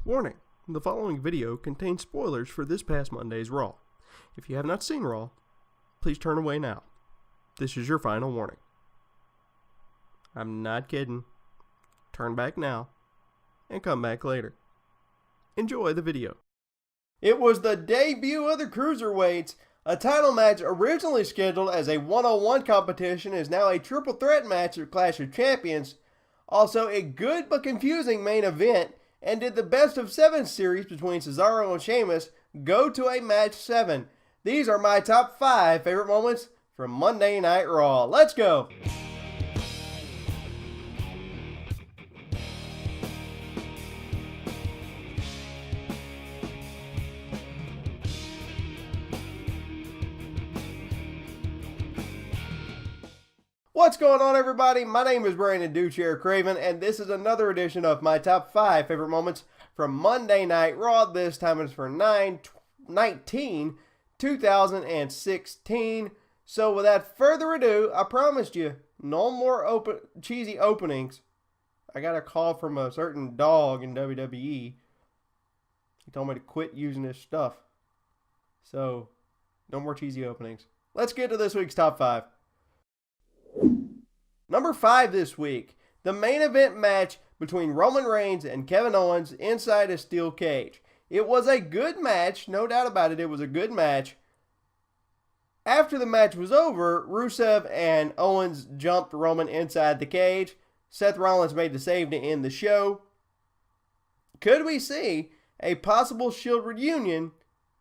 Warning, the following video contains spoilers for this past Monday's Raw. If you have not seen Raw, please turn away now. This is your final warning. I'm not kidding. Turn back now and come back later. Enjoy the video. It was the debut of the Cruiserweights. A title match originally scheduled as a one-on-one competition is now a triple threat match at Clash of Champions. Also a good but confusing main event. And did the best of 7 series between Cesaro and Sheamus go to a match 7? These are my top 5 favorite moments from Monday Night Raw. Let's go! What's going on, everybody? My name is Brandon Duchair Craven, and this is another edition of my top 5 favorite moments from Monday Night Raw. This time it's for 9/19/2016. So without further ado, I promised you no more cheesy openings. I got a call from a certain dog in WWE. He told me to quit using his stuff. So, no more cheesy openings. Let's get to this week's top 5. Number 5 this week, the main event match between Roman Reigns and Kevin Owens inside a steel cage. It was a good match, no doubt about it, it was a good match. After the match was over, Rusev and Owens jumped Roman inside the cage. Seth Rollins made the save to end the show. Could we see a possible Shield reunion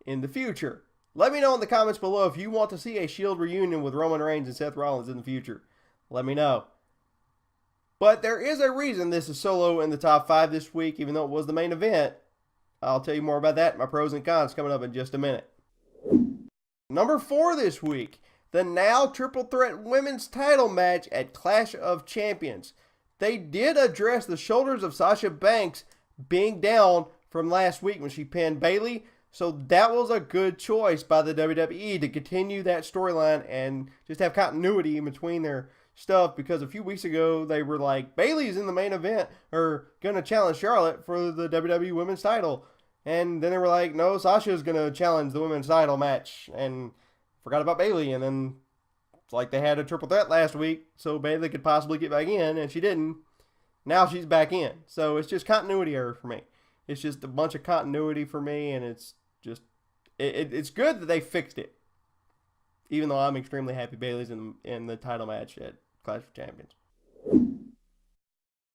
in the future? Let me know in the comments below if you want to see a Shield reunion with Roman Reigns and Seth Rollins in the future. Let me know. But there is a reason this is solo in the top 5 this week, even though it was the main event. I'll tell you more about that, my pros and cons, coming up in just a minute. Number 4 this week, the now triple threat women's title match at Clash of Champions. They did address the shoulders of Sasha Banks being down from last week when she pinned Bayley. So that was a good choice by the WWE to continue that storyline and just have continuity in between their stuff, because a few weeks ago they were like, Bayley's in the main event or gonna challenge Charlotte for the WWE women's title, and then they were like, no, Sasha's gonna challenge the women's title match, and forgot about Bayley. And then it's like they had a triple threat last week so Bayley could possibly get back in, and she didn't. Now she's back in, so it's just continuity error for me. It's just a bunch of continuity for me, and it's just it's good that they fixed it, even though I'm extremely happy Bayley's in the title match at Clash of Champions.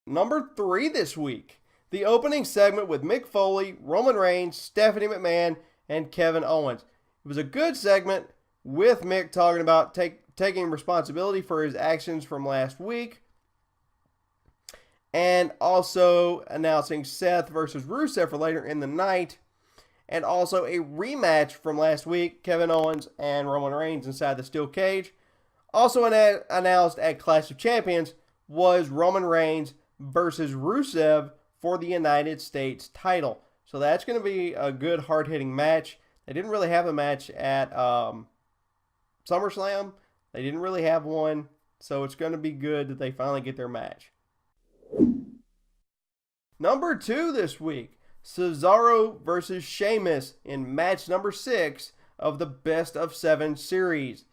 Number 3 this week, the opening segment with Mick Foley, Roman Reigns, Stephanie McMahon, and Kevin Owens. It was a good segment with Mick talking about taking responsibility for his actions from last week, and also announcing Seth versus Rusev for later in the night, and also a rematch from last week, Kevin Owens and Roman Reigns inside the steel cage. Also announced at Clash of Champions was Roman Reigns versus Rusev for the United States title. So that's going to be a good hard-hitting match. They didn't really have a match at SummerSlam. They didn't really have one. So it's going to be good that they finally get their match. Number 2 this week, Cesaro versus Sheamus in match number 6 of the best of 7 series.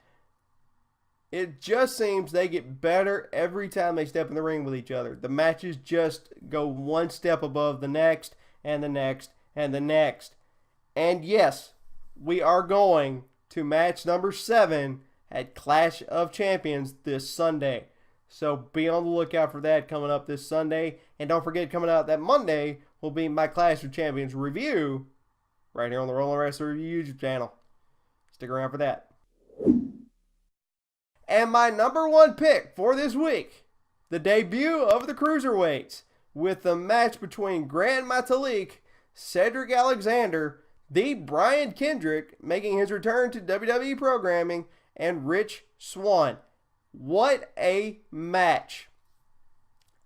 It just seems they get better every time they step in the ring with each other. The matches just go one step above the next, and the next, and the next. And yes, we are going to match number 7 at Clash of Champions this Sunday. So be on the lookout for that coming up this Sunday. And don't forget, coming out that Monday will be my Clash of Champions review right here on the Rolling Wrestler YouTube channel. Stick around for that. And my number 1 pick for this week, the debut of the Cruiserweights with the match between Grand Metalik, Cedric Alexander, the Brian Kendrick making his return to WWE programming, and Rich Swann. What a match.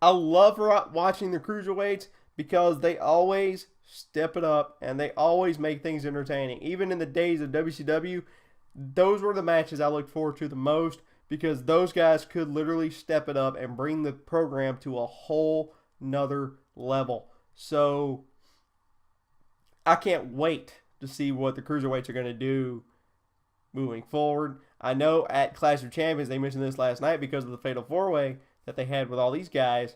I love watching the Cruiserweights because they always step it up and they always make things entertaining. Even in the days of WCW, those were the matches I looked forward to the most, because those guys could literally step it up and bring the program to a whole nother level. So I can't wait to see what the cruiserweights are going to do moving forward. I know at Clash of Champions, they mentioned this last night because of the Fatal 4-Way that they had with all these guys,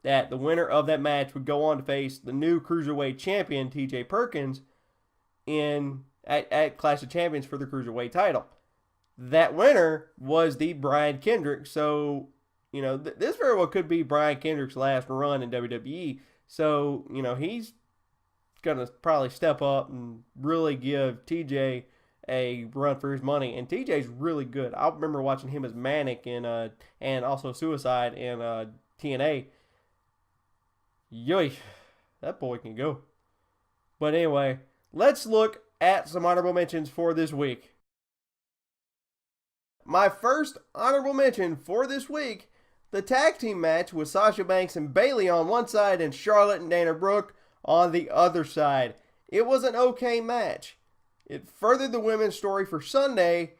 that the winner of that match would go on to face the new Cruiserweight champion, TJ Perkins, at Clash of Champions for the Cruiserweight title. That winner was the Brian Kendrick. So, this very well could be Brian Kendrick's last run in WWE. So, he's going to probably step up and really give TJ a run for his money. And TJ's really good. I remember watching him as Manic and also Suicide in TNA. Yoy, that boy can go. But anyway, let's look at some honorable mentions for this week. My first honorable mention for this week, the tag team match with Sasha Banks and Bayley on one side and Charlotte and Dana Brooke on the other side. It was an okay match. It furthered the women's story for Sunday,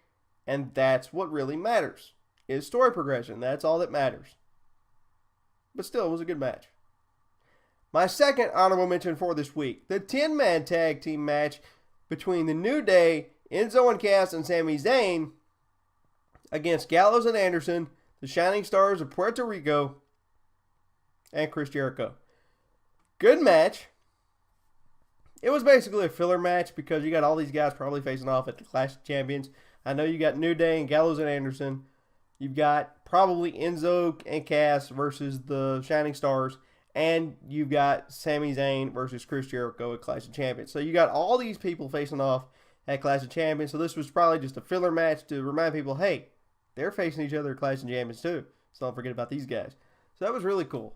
and that's what really matters, is story progression. That's all that matters. But still, it was a good match. My second honorable mention for this week, the 10-man tag team match between the New Day, Enzo and Cass, and Sami Zayn against Gallows and Anderson, the Shining Stars of Puerto Rico, and Chris Jericho. Good match. It was basically a filler match because you got all these guys probably facing off at the Clash of Champions. I know you got New Day and Gallows and Anderson. You've got probably Enzo and Cass versus the Shining Stars. And you've got Sami Zayn versus Chris Jericho at Clash of Champions. So you got all these people facing off at Clash of Champions. So this was probably just a filler match to remind people, hey, they're facing each other at Clash of Champions too. So don't forget about these guys. So that was really cool.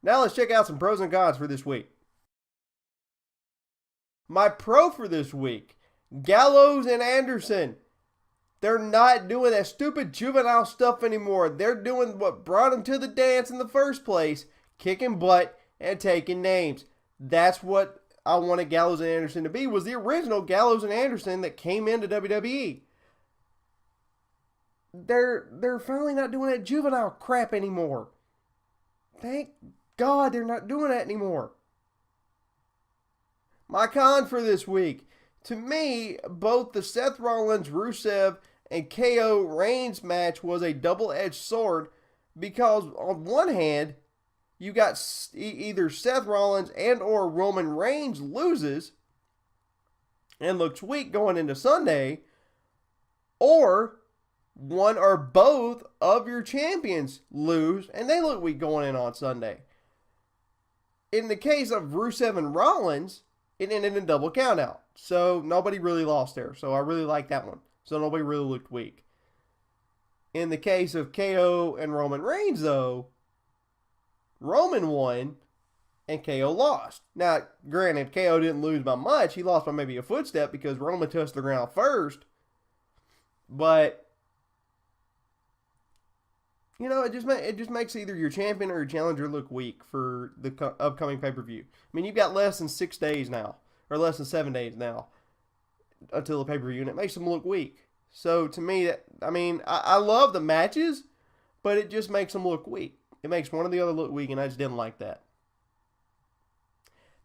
Now let's check out some pros and cons for this week. My pro for this week, Gallows and Anderson. They're not doing that stupid juvenile stuff anymore. They're doing what brought them to the dance in the first place, kicking butt and taking names. That's what I wanted Gallows and Anderson to be, was the original Gallows and Anderson that came into WWE. They're finally not doing that juvenile crap anymore. Thank God they're not doing that anymore. My con for this week. To me, both the Seth Rollins, Rusev, and KO Reigns match was a double-edged sword because on one hand, you got either Seth Rollins and or Roman Reigns loses and looks weak going into Sunday, or one or both of your champions lose and they look weak going in on Sunday. In the case of Rusev and Rollins, it ended in a double countout. So nobody really lost there. So I really like that one. So nobody really looked weak. In the case of KO and Roman Reigns, though, Roman won and KO lost. Now, granted, KO didn't lose by much. He lost by maybe a footstep because Roman touched the ground first. But, it just makes either your champion or your challenger look weak for the upcoming pay-per-view. I mean, you've got less than 6 days now, or less than 7 days now until the pay-per-view, and it makes them look weak. So, to me, I love the matches, but it just makes them look weak. It makes one or the other look weak, and I just didn't like that.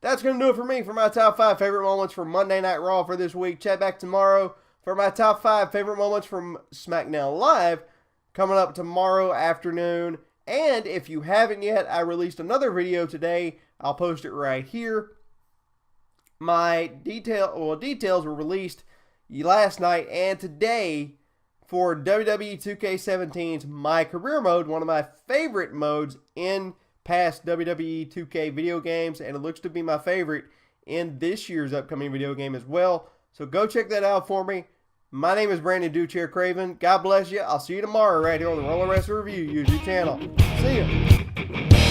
That's going to do it for me for my top 5 favorite moments from Monday Night Raw for this week. Check back tomorrow for my top 5 favorite moments from SmackDown Live coming up tomorrow afternoon. And if you haven't yet, I released another video today. I'll post it right here. My details were released last night and today for WWE 2K17's My Career Mode, one of my favorite modes in past WWE 2K video games, and it looks to be my favorite in this year's upcoming video game as well. So go check that out for me. My name is Brandon Duchair Craven. God bless you. I'll see you tomorrow right here on the Roller Wrestling Review YouTube channel. See ya.